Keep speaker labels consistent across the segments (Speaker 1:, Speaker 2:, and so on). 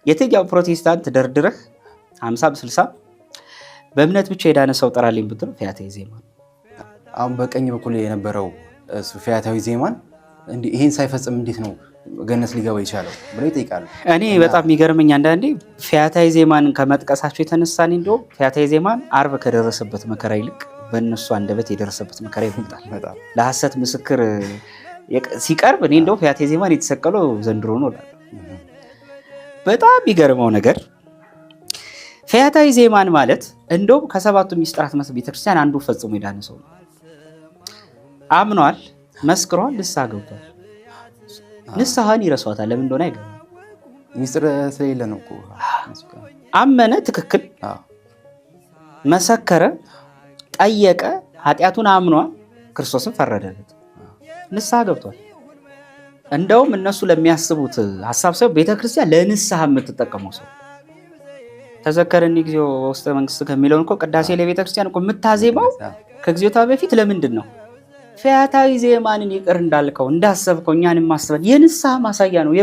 Speaker 1: የትኛው ፕሮቴስታንት ደርድረህ 50 60 በእምነት ብቻ የዳነ ሰው ጠራልኝ ብትለው ፈያታዊ ዜማን።
Speaker 2: አሁን በቀኝ በኩል የነበረው እሱ ፈያታዊ ዜማን እንዲህ ይሄን ሳይፈጽም እንዴት ነው ገነት ሊገባ ይቻላል ብለው ይጠይቃሉ።
Speaker 1: እኔ በጣም የሚገርመኝ አንዳንዴ ፈያታዊ ዜማን ከመጥቀሳቸው የተነሳ እኔ እንደውም ፈያታዊ ዜማን አርብ ከደረሰበት መከራ ይልቅ በእነሱ አንደበት የደረሰበት መከራ ይበልጣል። ለሐሰት ምስክር ሲቀርብ እኔ እንደውም ፈያታዊ ዜማን የተሰቀለው ዘንድሮ ነው እላለሁ። በጣም የሚገርመው ነገር ፈያታዊ ዜማን ማለት እንደውም ከሰባቱ ሚስጥራት ቤተክርስቲያን አንዱ ፈጽሞ የዳነ ሰው ነው። አምኗል፣ መስክሯል፣ ንስሐ ገብቷል። ንስሐን ይረሷታል። ለምን እንደሆነ አይገባም።
Speaker 2: ሚስጥር ስለሌለ ነው እኮ።
Speaker 1: አመነ፣ ትክክል፣ መሰከረ፣ ጠየቀ፣ ኃጢአቱን አምኗል፣ ክርስቶስን ፈረደለት፣ ንስሐ ገብቷል። እንደውም እነሱ ለሚያስቡት ሐሳብ ሳይሆን ቤተክርስቲያን ለንስሐ የምትጠቀመው ሰው ተዘከረኒ ጊዜው ውስተ መንግስት ከሚለውን እኮ ቅዳሴ ለቤተክርስቲያን እኮ የምታዜማው ከጊዜታ በፊት ለምንድን ነው? ፈያታዊ ዜማንን ይቅር እንዳልከው እንዳሰብከው እኛንም ማስበን የንስሐ ማሳያ ነው።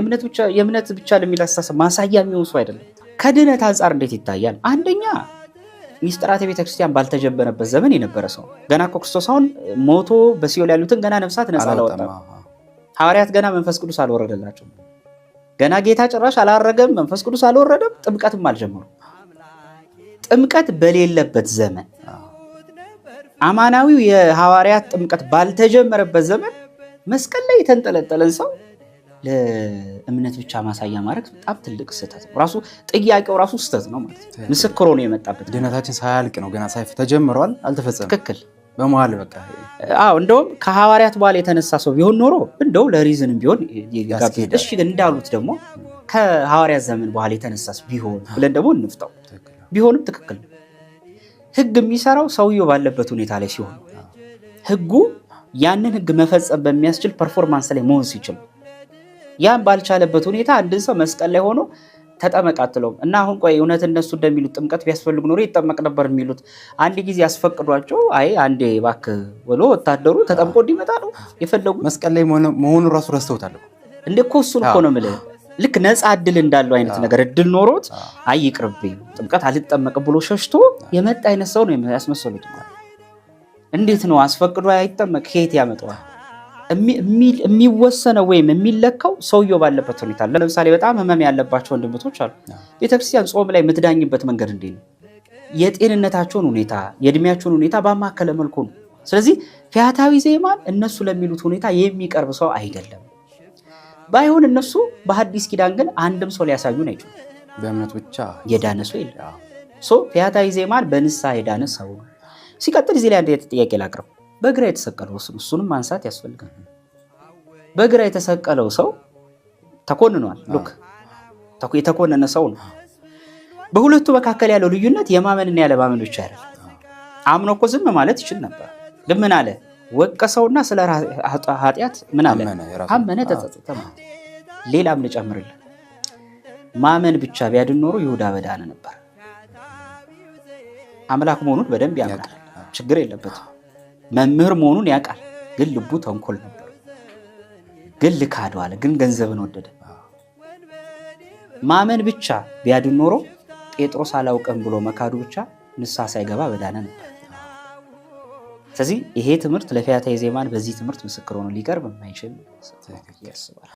Speaker 1: የእምነት ብቻ ለሚል አስተሳሰብ ማሳያ የሚሆን ሰው አይደለም። ከድነት አንጻር እንዴት ይታያል? አንደኛ ሚስጥራተ ቤተክርስቲያን ባልተጀመረበት ዘመን የነበረ ሰው ገና እኮ ክርስቶስ አሁን ሞቶ በሲኦል ያሉትን ገና ነፍሳት ነፃ አላወጣም። ሐዋርያት ገና መንፈስ ቅዱስ አልወረደላቸውም። ገና ጌታ ጭራሽ አላረገም፣ መንፈስ ቅዱስ አልወረደም፣ ጥምቀትም አልጀመሩም። ጥምቀት በሌለበት ዘመን አማናዊው የሐዋርያት ጥምቀት ባልተጀመረበት ዘመን መስቀል ላይ የተንጠለጠለን ሰው ለእምነት ብቻ ማሳያ ማድረግ በጣም ትልቅ ስህተት ነው። ራሱ ጥያቄው ራሱ ስህተት ነው ማለት ነው። ምስክር ሆኖ የመጣበት
Speaker 2: ድነታችን ሳያልቅ ነው፣ ገና ሳይፍ ተጀምሯል፣ አልተፈጸመም።
Speaker 1: ትክክል።
Speaker 2: በመሃል በቃ
Speaker 1: እንደውም ከሐዋርያት በኋላ የተነሳ ሰው ቢሆን ኖሮ እንደው ለሪዝንም ቢሆን ይጋብዝ። እሺ እንዳሉት ደግሞ ከሐዋርያት ዘመን በኋላ የተነሳስ ቢሆን ብለን ደግሞ እንፍታው። ቢሆንም ትክክል ነው። ህግ የሚሰራው ሰውየው ባለበት ሁኔታ ላይ ሲሆን ህጉ ያንን ህግ መፈጸም በሚያስችል ፐርፎርማንስ ላይ መሆን ሲችል፣ ያን ባልቻለበት ሁኔታ አንድን ሰው መስቀል ላይ ሆኖ ተጠመቃትለውም እና አሁን ቆይ እውነት እነሱ እንደሚሉት ጥምቀት ቢያስፈልግ ኖሮ ይጠመቅ ነበር የሚሉት አንድ ጊዜ ያስፈቅዷቸው አይ አንዴ እባክህ ብሎ ወታደሩ ተጠምቆ እንዲመጣ ነው የፈለጉት።
Speaker 2: መስቀል ላይ መሆኑን ራሱ ረስተውታል
Speaker 1: እንዴ እኮ እሱን እኮ ነው የምልህ። ልክ ነፃ እድል እንዳለው አይነት ነገር እድል ኖሮት አይ ይቅርብኝ ጥምቀት አልጠመቅም ብሎ ሸሽቶ የመጣ አይነት ሰው ነው ያስመሰሉት። እንዴት ነው አስፈቅዶ አይጠመቅ? ከየት ያመጣዋል? የሚወሰነው ወይም የሚለካው ሰውየው ባለበት ሁኔታ። ለምሳሌ በጣም ህመም ያለባቸው ወንድሞች አሉ። ቤተክርስቲያን ጾም ላይ የምትዳኝበት መንገድ እንዴት ነው? የጤንነታቸውን ሁኔታ የእድሜያቸውን ሁኔታ ባማከለ መልኩ ነው። ስለዚህ ፈያታዊ ዜማን እነሱ ለሚሉት ሁኔታ የሚቀርብ ሰው አይደለም። ባይሆን እነሱ በሐዲስ ኪዳን ግን አንድም ሰው ሊያሳዩን አይችሉም።
Speaker 2: በእምነት ብቻ
Speaker 1: የዳነ ሰው የለም። ፈያታዊ ዜማን በንስሐ የዳነ ሰው ነው። ሲቀጥል እዚህ ላይ አንድ ጥያቄ ላቅርብ። በግራ የተሰቀለው እሱንም ማንሳት ያስፈልጋል። በግራ የተሰቀለው ሰው ተኮንኗል። ሉክ የተኮነነ ሰው ነው። በሁለቱ መካከል ያለው ልዩነት የማመንና ያለማመን ብቻ አይደለም። አምኖ እኮ ዝም ማለት ይችል ነበር። ግን ምን አለ? ወቀሰውና ስለ ኃጢአት ምን አለ? አመነ፣ ተጸጸተ ማለት። ሌላም ልጨምርልህ፣ ማመን ብቻ ቢያድን ኖሮ ይሁዳ በዳነ ነበር። አምላክ መሆኑን በደንብ ያምናል፣ ችግር የለበትም። መምህር መሆኑን ያውቃል፣ ግን ልቡ ተንኮል ነበር። ግን ልካደው አለ፣ ግን ገንዘብን ወደደ። ማመን ብቻ ቢያድን ኖሮ ጴጥሮስ አላውቅም ብሎ መካዱ ብቻ ንስሐ ሳይገባ በዳነ ነበር። ስለዚህ ይሄ ትምህርት ለፈያታዊ ዜማን በዚህ ትምህርት ምስክር ሆኖ ሊቀርብ የማይችል ያስባል።